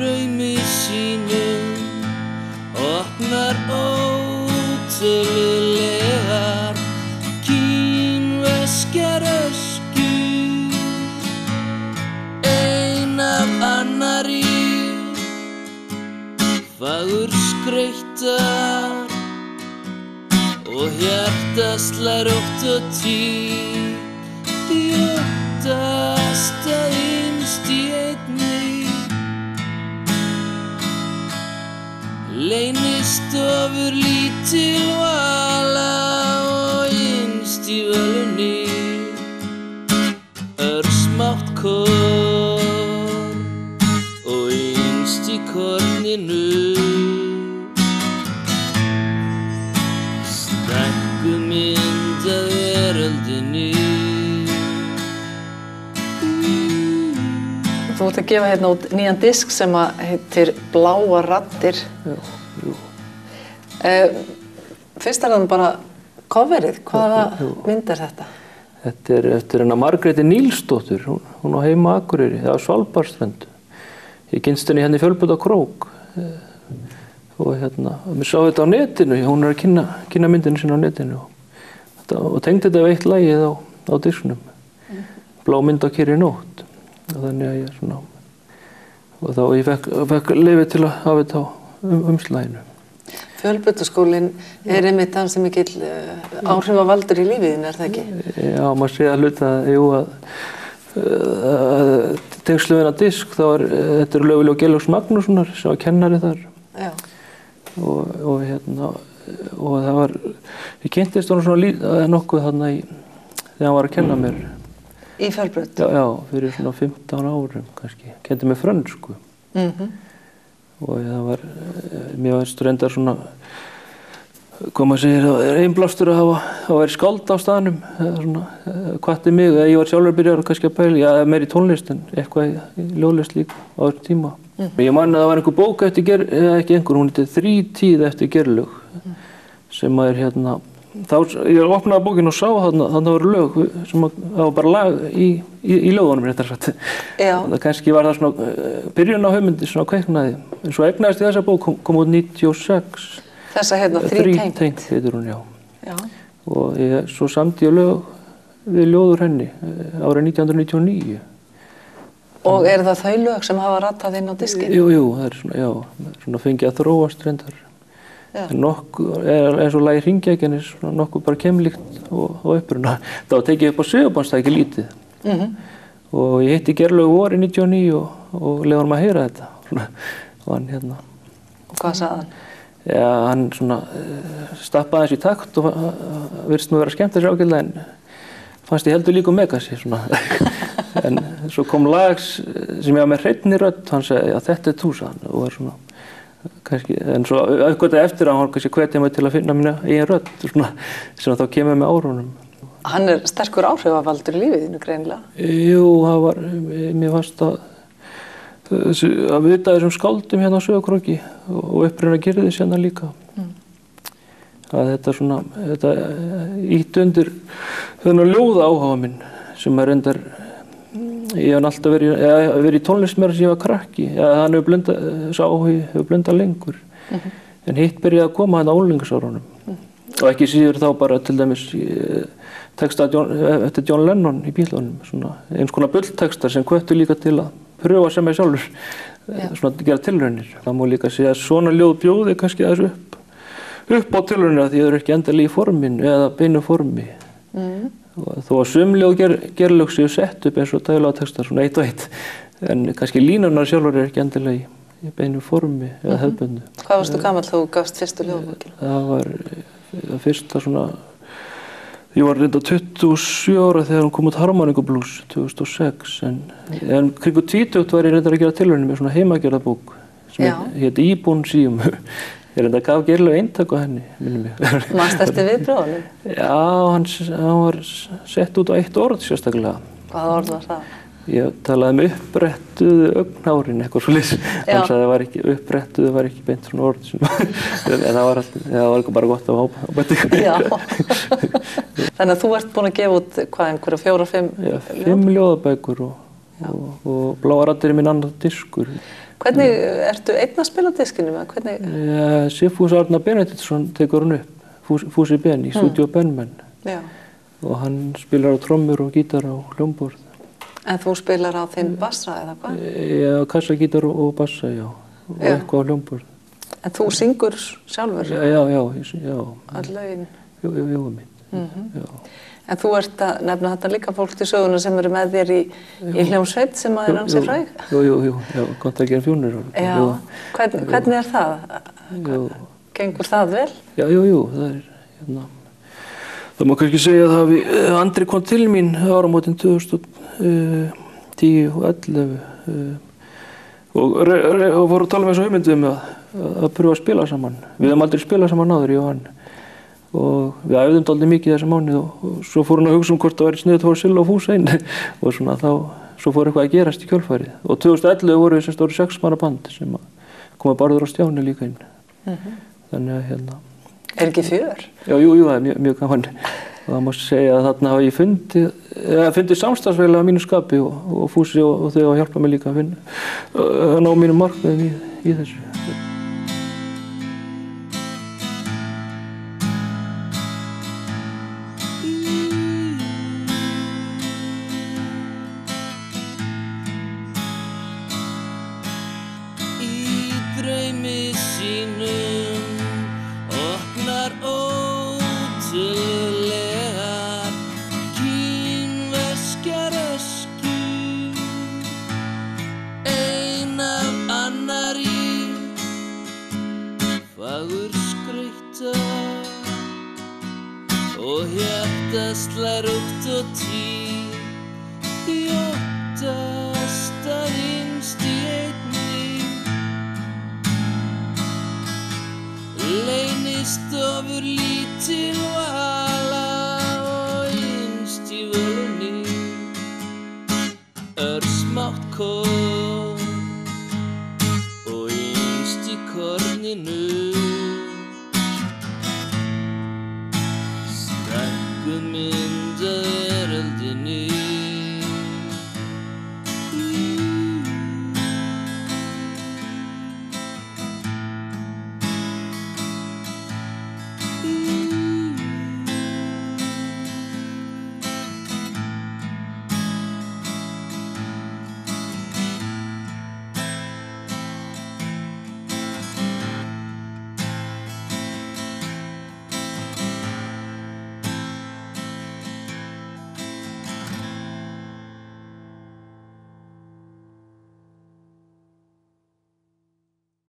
draumi sínum opnar ótölulegar kínverskar öskjur ein af annarri fagur skreyttar og hjarta slær oft og tíð því óttasta innst í einni leynistofur lítil vala og innst í völunni örsmátt korn og innst í korninu stækkumynd af veröldinni. Þú ert að gefa hérna út nýjan disk sem heitir Bláar raddir. Já, jú. Fyrst það bara coverið, hvaða mynd þetta? Þetta eftir hennar Margréti Nílsdóttur, hún á heima á Akureyri, það á Svalbarðsströnd. Ég kynst henni hérna í Fjölbrautaskóg og mér sá þetta á netinu, hún að kynna myndinu sinna á netinu og tengdi þetta við eitt lagið á disknum, Blá mynd á kyrri nótt. Og þannig að ég og þá ég fekk leyfi til að hafa þetta á umslaginu. Fjölbrautaskólinn einmitt hans sem mikill áhrifavaldur í lífiðinu, það ekki? Já, maður segja að hluta að tengslu við þennan disk, þetta Laufey Georgs Magnússonar sem var kennari þar. Já. Og það var, ég kynntist honum svona nokkuð þarna þegar hann var að kenna mér. Í Fjölbraut? Já, fyrir svona 15 árum kannski. Kenndi mig frönsku. Og það var, mér varst reyndar svona, hvað maður segir, einblástur að hafa verið skáld á staðnum. Svona, hvatti mig, ég var sjálfur byrjar kannski að pæla, já, meir í tónlist en eitthvað í ljóðlist líka á þessum tíma. Ég man að það var einhver bók eftir, ekki einhver, hún heitir Þrítíð eftir Geirlaug, sem að ég opnaði bókinu og sá þannig að það voru lög sem það var bara lag í lögunum réttar sagt. Það kannski var það svona byrjun á hugmyndi svona kveiknaði. En svo eignaðist ég þessa bók, kom út 96. Þessa Þrítengt heitir hún, já. Og svo samdi ég lög við ljóður henni árið 1999. Og það þau lög sem hafa rattað inn á diskinn? Jú, það svona fengið að þróast reyndar. Eins og lagið Hringekjan nokkuð bara keimlíkt og uppruna. Það var tekið upp á segulbandstæki lítið. Og ég hitti Geirlaug vorið 99 og leyfði honum að heyra þetta. Og hann Og hvað sagði hann? Já, hann svona stappaði aðeins í takt og virðist nú vera skemmt þessi ágætlega en fannst ég heldur líka Megasi svona. En svo kom lag sem ég var með hreinni rödd, hann sagði, já þetta þú sagði hann og var svona kannski, en svo auðvitað eftir að hann kannski hvetja mig til að finna mína eigin rödd svona, sem þá kemur með árunum. Hann sterkur áhrifavaldur í lífið þínu greinilega? Jú, það var, mér fannst að vita þessum skáldum hérna á Sauðárkróki og uppruna Gyrðis hérna líka. Að þetta svona, þetta ítt undir þennan ljóða áhuga minn sem að reyndar ég hef alltaf verið í tónlist meira sem ég var krakki. Hann hefur blundað lengur. En hitt byrjaði að koma hann á unglingsárunum. Og ekki síður þá bara til dæmis texta eftir John Lennon í Beatlunum. Eins konar bulltextar sem hvöttu líka til að pröfa sem ég sjálfur. Svona að gera tilraunir. Það má líka segja að svona ljóð bjóði kannski aðeins upp á tilraunir því þau eru ekki endilega í forminu eða beinu formi. Þó að sum ljóð Geirlaugs séu sett upp eins og daglagatextar svona eitt og eitt en kannski línurnar sjálfur er ekki endilega í beinu formi eða hefðbundnu. Hvað varstu gamall þú gafst fyrstu ljóðbókina? Það var fyrsta svona ég var reynda 27 ára þegar hún kom út Harmoníkublues 2006 en kringu 20 var ég reyndar að gera tilraunir með svona heimagerðabók sem hét Íbún Síum. Ég reynda gaf Geirlaug eintak á henni, minnum mig. Manstu eftir viðbrögðunum? Já, hann var sett út á eitt orð sérstaklega. Hvaða orð var það? Ég talaði um upprettuðu augnárin, eitthvað svoleiðis. Hann sagði að upprettuðu var ekki beint svona orð. En það var ekki bara gott að bæta ykkur. Já. Þannig að þú ert búin að gefa út, hvað, einhverja 4-5 ljóð? Já, 5 ljóðabækur og Bláar raddir er minn annar diskur. Hvernig, ertu einn að spila á diskinu? Hvernig? Sigfús Arnar Benediktsson tekur hann upp, Fúsi Ben í Studio Benmenn. Já. Og hann spilar á trommur og gítar á hljómborð. En þú spilar á þinn bassa eða hvað? Já, kassagítar og bassa, já. Og eitthvað á hljómborð. En þú syngur sjálfur? Já. All lögin? Jú, mitt. Já. En þú ert að nefna þetta líka fólk til söguna sem eru með þér í hljómsveit sem að ansi fræg? Jú, Kontakinn Fjúnir. Já, hvernig það? Gengur það vel? Jú, það hérna. Það má kannski segja að Andri kom til mín áramótin 2010 og 11 og voru að tala með þessu hugmyndum að pröfa að spila saman. Við hefum aldrei spilað saman áður, ég og hann. Og við æfðum dálítið mikið þessa mánuð og svo fór hann að hugsa hvort það væri sniðugt að fá Silla og Fúsa inn og svona svo fór eitthvað að gerast í kjölfarið. Og 2011 voru við sem stóru 6 manna band sem kom að Barður og Stjáni líka inn. Þannig að hérna... Ekki fjör? Jú, það er mjög gaman. Og það má segja að þarna hafa ég fundið samstarfsfélaga á mínu skapi og Fúsi og þau að hjálpa mig líka að ná mínum markmiðum í þessu. Draumi sínum opnar ótrúlegar kínverskar öskjur ein af annarri fagur skreyttar og hjartað slær út og tíð jóttast að innst í einni leynist ofur lítil